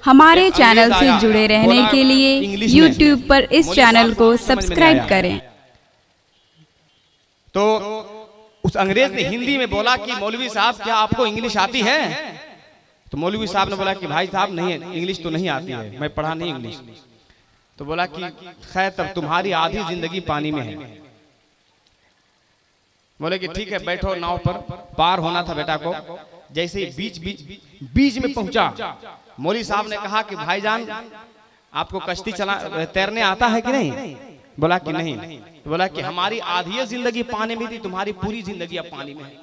हमारे चैनल से जुड़े रहने के लिए YouTube पर इस चैनल को सब्सक्राइब करें। तो उस अंग्रेज ने हिंदी में बोला कि मौलवी साहब क्या आपको इंग्लिश आती है? तो मौलवी साहब ने बोला कि भाई साहब नहीं, इंग्लिश तो नहीं आती है, मैं पढ़ा नहीं इंग्लिश। तो बोला कि खैर तब तुम्हारी आधी जिंदगी पानी में है। बोले कि ठीक है बैठो नाव पर। पार होना था बेटा को, जैसे ही बीच में पहुंचा, मौलवी साहब ने कहा कि भाईजान आपको कश्ती तैरने आता है कि नहीं? बोला कि नहीं। तो बोला कि हमारी आधी जिंदगी पानी में थी, तुम्हारी पूरी जिंदगी अब पानी में है।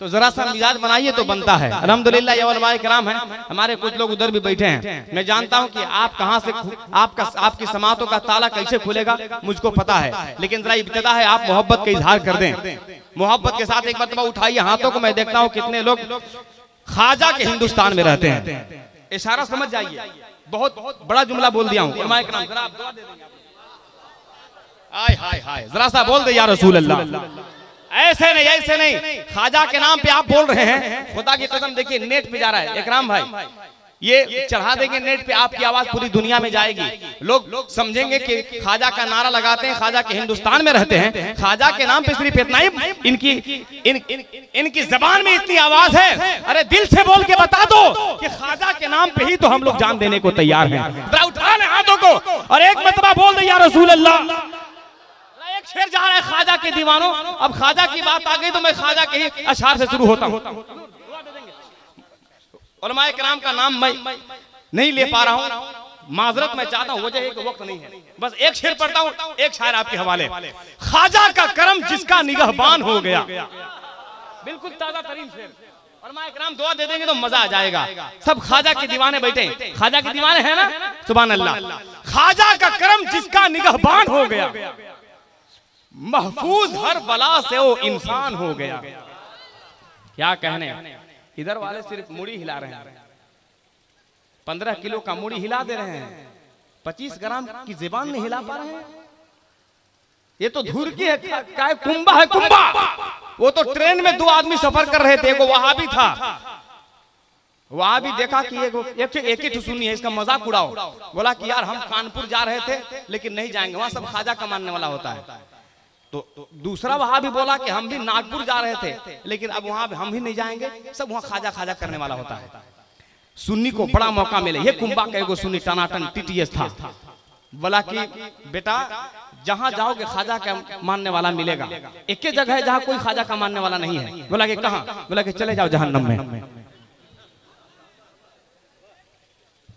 तो जरा सा मिजाज बनाइए तो बनता है। अल्हम्दुलिल्लाह ये उलमाए किराम हैं, हमारे कुछ लोग उधर भी बैठे हैं। मैं जानता हूं कि आप कहां से आपकी समातों का ताला कैसे खुलेगा मुझको पता है, लेकिन जरा इब्तिदा है आप मोहब्बत का इजहार कर दें। मोहब्बत के साथ एक मरतबा उठाइए हाथों को। मैं देखता हूं कितने लोग ख्वाजा के हिंदुस्तान में रहते हैं। इशारा समझ जाइए, बहुत बड़ा जुमला बोल दिया हूं। उलमाए किराम जरा आप दुआ दे देंगे। आय हाय हाय, जरा सा बोल दे या रसूल अल्लाह। ऐसे नहीं, ख्वाजा के नाम पे आप बोल रहे हैं। खुदा की कसम देखिए नेट पे जा रहा है इकराम भाई, ये चढ़ा देंगे नेट पे, आपकी आवाज पूरी दुनिया में जाएगी। लोग समझेंगे कि ख्वाजा का नारा लगाते हैं, ख्वाजा के हिंदुस्तान में रहते हैं। ख्वाजा के नाम पे सिर्फ इतना ही इनकी जबान में इतनी आवाज है। अरे दिल से बोल के बता दो कि ख्वाजा के नाम पे ही तो हम लोग जान देने को तैयार हैं। जरा उठा लें हाथों को और एक मरतबा बोल दे या रसूल अल्लाह। एक शेर जा रहा है ख्वाजा के दीवानों। अब ख्वाजा की बात आ गई तो मैं ख्वाजा के ही अशआर से शुरू होता हूं। उलमाए किराम का नाम मैं नहीं ले पा रहा हूं, माजरत मैं चाहता हूं, वजह है कि वक्त नहीं है। बस एक शेर पढ़ता हूं, एक शायर आपके हवाले। ख्वाजा का करम जिसका निगहबान हो गया। बिल्कुल ताजा तरीन शेर। उलमाए किराम दुआ दे देंगे तो मजा आ जाएगा। सब ख्वाजा के दीवाने बैठे, ख्वाजा के दीवाने हैं ना, सुभान अल्लाह। ख्वाजा का करम जिसका निगहबान हो गया, महफूज हर बला से वो इंसान हो गया। क्या कहने, इधर वाले सिर्फ मुड़ी हिला रहे हैं, 15 किलो का मुड़ी हिला दे रहे हैं, 25 ग्राम की ज़बान नहीं हिला पा रहे हैं। ये तो धूर की है, क्या कुंबा है कुंबा। वो तो ट्रेन में 2 आदमी सफर कर रहे थे, वो वहां भी था, वहां भी देखा कि एक ही सुन्नी है, इसका मजाक उड़ाओ। बोला कि यार हम कानपुर जा रहे थे लेकिन नहीं जाएंगे, वहां सब ख्वाजा का मानने वाला होता है। तो दूसरा वहां भी बोला कि हम भी नागपुर जा रहे थे लेकिन अब वहां हम भी नहीं जाएंगे, सब वहां ख्वाजा करने वाला होता है। सुन्नी को बड़ा मौका मिले। ये कुंबा का एगो सुन्नी टनाटन टीटीएस था। बोला कि बेटा जहां जाओगे ख्वाजा का मानने वाला मिलेगा, एक ही जगह है जहां कोई ख्वाजा का मानने वाला नहीं है। बोला कि कहां? बोला कि चले जाओ जहन्नम में।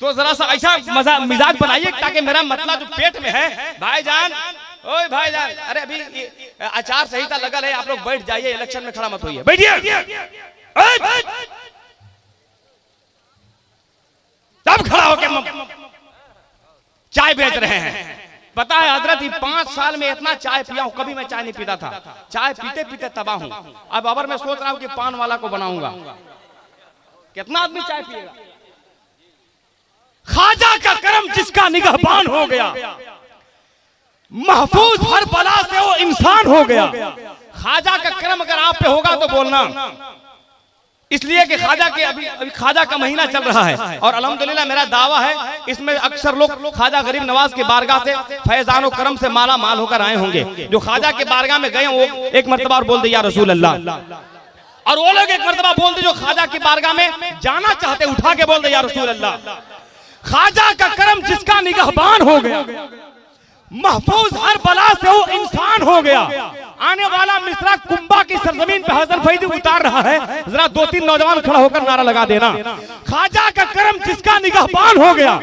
तो जरा सा ऐसा मिजाज बनाइए ताकि मेरा मतलब जो पेट में है, भाईजान ओए भाईजान, अरे अभी आचार संहिता लगा है, आप लोग बैठ जाइए, इलेक्शन में खड़ा मत होइए, बैठिए। तब खड़ा होकर चाय बेच रहे हैं। पता है हजरत 5 साल में इतना चाय पिया हूं, कभी मैं चाय नहीं पीता था। चाय पीते पीते तबाह हूं। अब अबर मैं सोच रहा हूं कि पान वाला को बनाऊंगा। कितना आदमी चाय पिएगा? ख्वाजा का करम जिसका निगहबान हो गया, महफूज हर बला से वो इंसान हो गया। ख्वाजा का करम अगर आप पे होगा तो बोलना, इसलिए कि ख्वाजा के अभी ख्वाजा का महीना चल रहा है और अल्हम्दुलिल्लाह मेरा दावा है इसमें अक्सर लोग ख्वाजा गरीब नवाज के बारगाह से फैजानो करम से माला माल होकर आए होंगे। जो ख्वाजा के बारगाह में गए वो एक मरतबा और बोल दे या रसूल अल्लाह, और वो लोग एक मरतबा बोल दे जो ख्वाजा की बारगाह में जाना चाहते, उठा के बोल दे या रसूल अल्लाह। ख्वाजा का करम जिसका निगहबान हो गया, महफूज हर बला से वो इंसान हो गया। आने वाला मिस्रा कुंबा की सरजमीन पे हजरत फैजी उतार रहा है। जरा 2-3 नौजवान खड़ा होकर नारा लगा देना, ख्वाजा का करम जिसका निगहबान हो गया,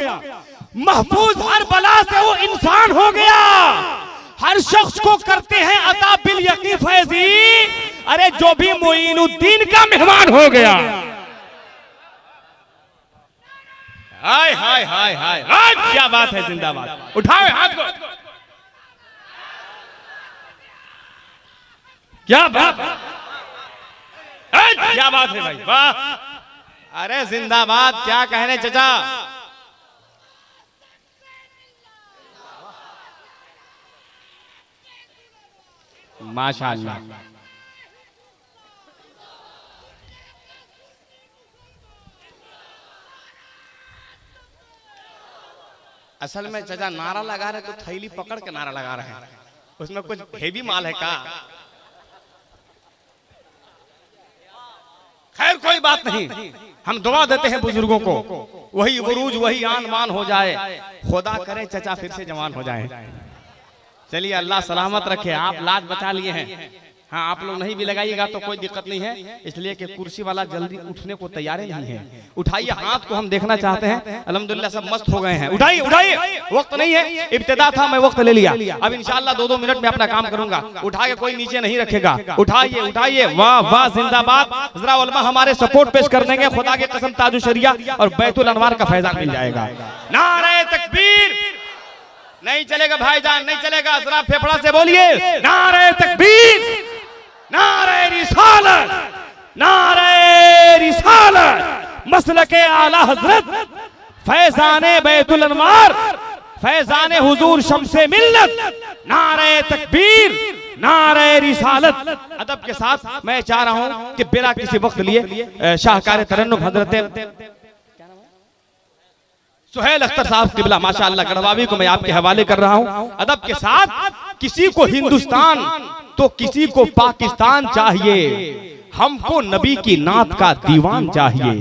महफूज हर बला से वो इंसान हो गया। हर शख्स को करते हैं अता बिल यकीन फैजी, अरे जो भी मोइनुद्दीन का मेहमान हो गया। हाय हाय हाय हाय, क्या बात है, जिंदाबाद। उठाओ हाथ को, क्या बात, क्या बात है भाई, वाह। अरे जिंदाबाद, क्या कहने चचा। माशाअल्लाह। असल में चाचा नारा लगा रहे तो थैली पकड़ के नारा लगा रहे हैं, उसमें कुछ हेवी माल है का? खैर कोई बात नहीं, हम दुआ देते हैं बुजुर्गों को, वही उरूज वही आन मान हो जाए, खुदा करे चचा फिर से जवान हो जाए। चलिए अल्लाह सलामत रखे, आप लाज बचा लिए हैं। हाँ आप लोग नहीं भी लगाइएगा तो कोई दिक्कत नहीं है, इसलिए कि कुर्सी वाला जल्दी उठने को तैयार नहीं है। उठाइए हाथ को, हम देखना चाहते हैं। अल्हम्दुलिल्लाह सब मस्त हो गए हैं, उठाइए उठाइए, वक्त नहीं है, इब्तिदा था मैं वक्त ले लिया, अब इंशाअल्लाह 2-2 मिनट में अपना काम करूंगा। उठा के कोई नीचे नहीं रखेगा, उठाइए उठाइए, वाह वाह जिंदाबाद। जरा उलमा हमारे सपोर्ट पेश कर देंगे, खुदा की कसम ताजु शरिया और बैतुल अनवार का फैजान मिल जाएगा। नारे तकबीर, नहीं चलेगा भाईजान, नहीं चलेगा, जरा फेफड़ा से बोलिए नारे तकबीर, नारे रिसालत, नारे रिसालत, मसलके आला हजरत, फैजाने बैतुल अनवार, फैजाने हुजूर शम्से मिल्लत, नारे तकबीर, नारे रिसालत। अदब के साथ मैं चाह रहा हूं कि बिना किसी वक्त लिए शाहकार तरन्नुम हजरत सुहेल अख्तर साहब किबला माशाअल्लाह गढ़वावी को मैं आपके हवाले कर रहा हूं। अदब के साथ, किसी को हिंदुस्तान तो किसी को पाकिस्तान चाहिए, हमको नबी की नात का दीवान चाहिए।